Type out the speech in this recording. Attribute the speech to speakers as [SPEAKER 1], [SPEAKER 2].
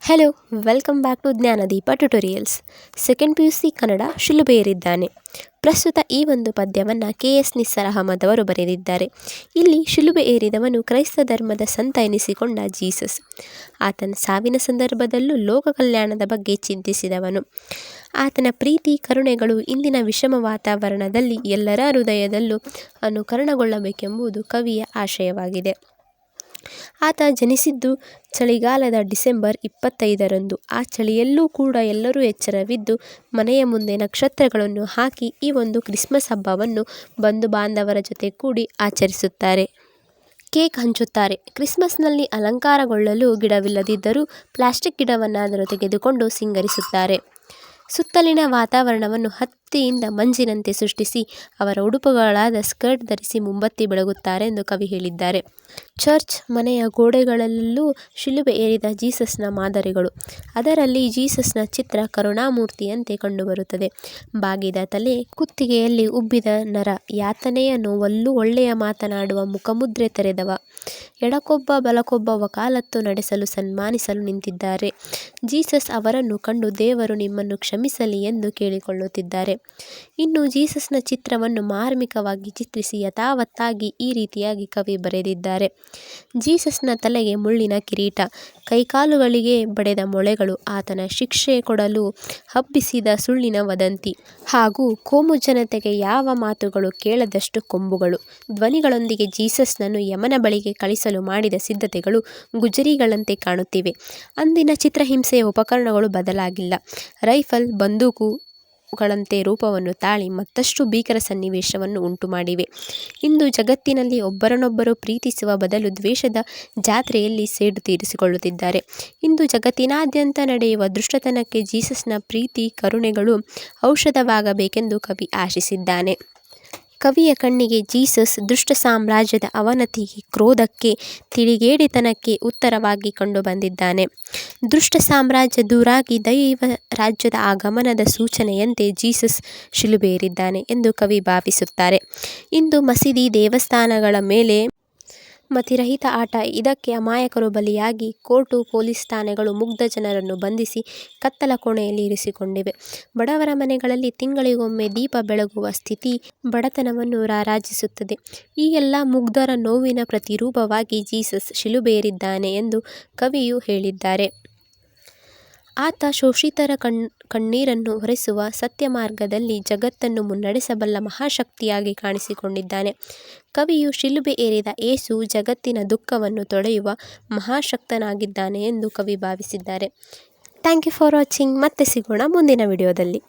[SPEAKER 1] Hello, welcome back to Jnanadeepa tutorials. Second PUC Kannada ಶಿಲುಬೆ ಏರಿದ್ದಾನೆ. ಪ್ರಸ್ತುತ ಈ ಒಂದು ಪದ್ಯವನ್ನು KS ನಿಸ್ಸರ್ ಅಹಮದ್ ಅವರು ಬರೆದಿದ್ದಾರೆ. ಇಲ್ಲಿ ಶಿಲುಬೆ ಏರಿದವನು ಕ್ರೈಸ್ತ ಧರ್ಮದ ಸಂತ ಎನಿಸಿಕೊಂಡ ಜೀಸಸ್. ಆತನ ಸಾವಿನ ಸಂದರ್ಭದಲ್ಲೂ ಲೋಕ ಕಲ್ಯಾಣದ ಬಗ್ಗೆ ಚಿಂತಿಸಿದವನು. ಆತನ ಪ್ರೀತಿ ಕರುಣೆಗಳು ಇಂದಿನ ವಿಷಮ ವಾತಾವರಣದಲ್ಲಿ ಎಲ್ಲರ ಹೃದಯದಲ್ಲೂ ಅನುಕರಣಗೊಳ್ಳಬೇಕೆಂಬುದು ಕವಿಯ ಆಶಯವಾಗಿದೆ. ಆತ ಜನಿಸಿದ್ದು ಚಳಿಗಾಲದ ಡಿಸೆಂಬರ್ 25ರಂದು. ಆ ಚಳಿಯಲ್ಲೂ ಕೂಡ ಎಲ್ಲರೂ ಎಚ್ಚರವಿದ್ದು ಮನೆಯ ಮುಂದೆ ನಕ್ಷತ್ರಗಳನ್ನು ಹಾಕಿ ಈ ಒಂದು ಕ್ರಿಸ್ಮಸ್ ಹಬ್ಬವನ್ನು ಬಂಧು ಬಾಂಧವರ ಜೊತೆ ಕೂಡಿ ಆಚರಿಸುತ್ತಾರೆ. ಕೇಕ್ ಹಂಚುತ್ತಾರೆ. ಕ್ರಿಸ್ಮಸ್ನಲ್ಲಿ ಅಲಂಕಾರಗೊಳ್ಳಲು ಗಿಡವಿಲ್ಲದಿದ್ದರೂ ಪ್ಲಾಸ್ಟಿಕ್ ಗಿಡವನ್ನಾದರೂ ತೆಗೆದುಕೊಂಡು ಸಿಂಗರಿಸುತ್ತಾರೆ. ಸುತ್ತಲಿನ ವಾತಾವರಣವನ್ನು ಹತ್ತಿಯಿಂದ ಮಂಜಿನಂತೆ ಸೃಷ್ಟಿಸಿ ಅವರ ಉಡುಪುಗಳಾದ ಸ್ಕರ್ಟ್ ಧರಿಸಿ ಮುಂಬತ್ತಿ ಬೆಳಗುತ್ತಾರೆ ಎಂದು ಕವಿ ಹೇಳಿದ್ದಾರೆ. ಚರ್ಚ್ ಮನೆಯ ಗೋಡೆಗಳಲ್ಲೂ ಶಿಲುಬೆ ಏರಿದ ಜೀಸಸ್ನ ಮಾದರಿಗಳು. ಅದರಲ್ಲಿ ಜೀಸಸ್ನ ಚಿತ್ರ ಕರುಣಾಮೂರ್ತಿಯಂತೆ ಕಂಡುಬರುತ್ತದೆ. ಬಾಗಿದ ತಲೆ, ಕುತ್ತಿಗೆಯಲ್ಲಿ ಉಬ್ಬಿದ ನರ, ಯಾತನೆಯ ನೋವಲ್ಲೂ ಒಳ್ಳೆಯ ಮಾತನಾಡುವ ಮುಖಮುದ್ರೆ ತೆರೆದವ, ಎಡಕ್ಕೊಬ್ಬ ಬಲಕ್ಕೊಬ್ಬ ವಕಾಲತ್ತು ನಡೆಸಲು ಸನ್ಮಾನಿಸಲು ನಿಂತಿದ್ದಾರೆ. ಜೀಸಸ್ ಅವರನ್ನು ಕಂಡು ದೇವರು ನಿಮ್ಮನ್ನು ಕ್ಷಮಿಸಲಿ ಎಂದು ಕೇಳಿಕೊಳ್ಳುತ್ತಿದ್ದಾರೆ. ಇನ್ನು ಜೀಸಸ್ನ ಚಿತ್ರವನ್ನು ಮಾರ್ಮಿಕವಾಗಿ ಚಿತ್ರಿಸಿ ಯಥಾವತ್ತಾಗಿ ಈ ರೀತಿಯಾಗಿ ಕವಿ ಬರೆದಿದ್ದಾರೆ. ಜೀಸಸ್ನ ತಲೆಗೆ ಮುಳ್ಳಿನ ಕಿರೀಟ, ಕೈಕಾಲುಗಳಿಗೆ ಬಡೆದ ಮೊಳೆಗಳು, ಆತನ ಶಿಕ್ಷೆ ಕೊಡಲು ಹಬ್ಬಿಸಿದ ಸುಳ್ಳಿನ ವದಂತಿ, ಹಾಗೂ ಕೋಮು ಜನತೆಗೆ ಯಾವ ಮಾತುಗಳು ಕೇಳದಷ್ಟು ಕೊಂಬುಗಳು, ಧ್ವನಿಗಳೊಂದಿಗೆ ಜೀಸಸ್ನನ್ನು ಯಮನ ಬಳಿಗೆ ಕಳಿಸಲು ಮಾಡಿದ ಸಿದ್ಧತೆಗಳು ಗುಜರಿಗಳಂತೆ ಕಾಣುತ್ತಿವೆ. ಅಂದಿನ ಚಿತ್ರಹಿಂಸೆಯ ಉಪಕರಣಗಳು ಬದಲಾಗಿಲ್ಲ. ರೈಫಲ್, ಬಂದೂಕುಗಳಂತೆ ರೂಪವನ್ನು ತಾಳಿ ಮತ್ತಷ್ಟು ಭೀಕರ ಸನ್ನಿವೇಶವನ್ನು ಉಂಟುಮಾಡಿವೆ. ಇಂದು ಜಗತ್ತಿನಲ್ಲಿ ಒಬ್ಬರನ್ನೊಬ್ಬರು ಪ್ರೀತಿಸುವ ಬದಲು ದ್ವೇಷದ ಜಾತ್ರೆಯಲ್ಲಿ ಸೇಡು ತೀರಿಸಿಕೊಳ್ಳುತ್ತಿದ್ದಾರೆ. ಇಂದು ಜಗತ್ತಿನಾದ್ಯಂತ ನಡೆಯುವ ದುಷ್ಟತನಕ್ಕೆ ಜೀಸಸ್ನ ಪ್ರೀತಿ ಕರುಣೆಗಳು ಔಷಧವಾಗಬೇಕೆಂದು ಕವಿ ಆಶಿಸಿದ್ದಾನೆ. ಕವಿಯ ಕಣ್ಣಿಗೆ ಜೀಸಸ್ ದುಷ್ಟ ಸಾಮ್ರಾಜ್ಯದ ಅವನತಿಗೆ, ಕ್ರೋಧಕ್ಕೆ, ತಿಳಿಗೇಡಿತನಕ್ಕೆ ಉತ್ತರವಾಗಿ ಕಂಡುಬಂದಿದ್ದಾನೆ. ದುಷ್ಟ ಸಾಮ್ರಾಜ್ಯ ದೂರಾಗಿ ದೈವ ರಾಜ್ಯದ ಆಗಮನದ ಸೂಚನೆಯಂತೆ ಜೀಸಸ್ ಶಿಲುಬೆಯೇರಿದ್ದಾನೆ ಎಂದು ಕವಿ ಭಾವಿಸುತ್ತಾರೆ. ಇಂದು ಮಸೀದಿ, ದೇವಸ್ಥಾನಗಳ ಮೇಲೆ ಮತಿರಹಿತ ಆಟ. ಇದಕ್ಕೆ ಅಮಾಯಕರು ಬಲಿಯಾಗಿ ಕೋರ್ಟು, ಪೊಲೀಸ್ ಠಾಣೆಗಳು ಮುಗ್ಧ ಜನರನ್ನು ಬಂಧಿಸಿ ಕತ್ತಲ ಕೋಣೆಯಲ್ಲಿ ಇರಿಸಿಕೊಂಡಿವೆ. ಬಡವರ ಮನೆಗಳಲ್ಲಿ ತಿಂಗಳಿಗೊಮ್ಮೆ ದೀಪ ಬೆಳಗುವ ಸ್ಥಿತಿ ಬಡತನವನ್ನು ರಾರಾಜಿಸುತ್ತದೆ. ಈ ಎಲ್ಲ ಮುಗ್ಧರ ನೋವಿನ ಪ್ರತಿರೂಪವಾಗಿ ಜೀಸಸ್ ಶಿಲುಬೆಯೇರಿದ್ದಾನೆ ಎಂದು ಕವಿಯು ಹೇಳಿದ್ದಾರೆ. ಆತ ಶೋಷಿತರ ಕಣ್ಣೀರನ್ನು ಒರೆಸುವ ಸತ್ಯಮಾರ್ಗದಲ್ಲಿ ಜಗತ್ತನ್ನು ಮುನ್ನಡೆಸಬಲ್ಲ ಮಹಾಶಕ್ತಿಯಾಗಿ ಕಾಣಿಸಿಕೊಂಡಿದ್ದಾನೆ. ಕವಿಯು ಶಿಲುಬೆ ಏರಿದ ಏಸು ಜಗತ್ತಿನ ದುಃಖವನ್ನು ತೊಡೆಯುವ ಮಹಾಶಕ್ತನಾಗಿದ್ದಾನೆ ಎಂದು ಕವಿ ಭಾವಿಸಿದ್ದಾರೆ. Thank you for watching. ಮತ್ತೆ ಸಿಗೋಣ ಮುಂದಿನ ವಿಡಿಯೋದಲ್ಲಿ.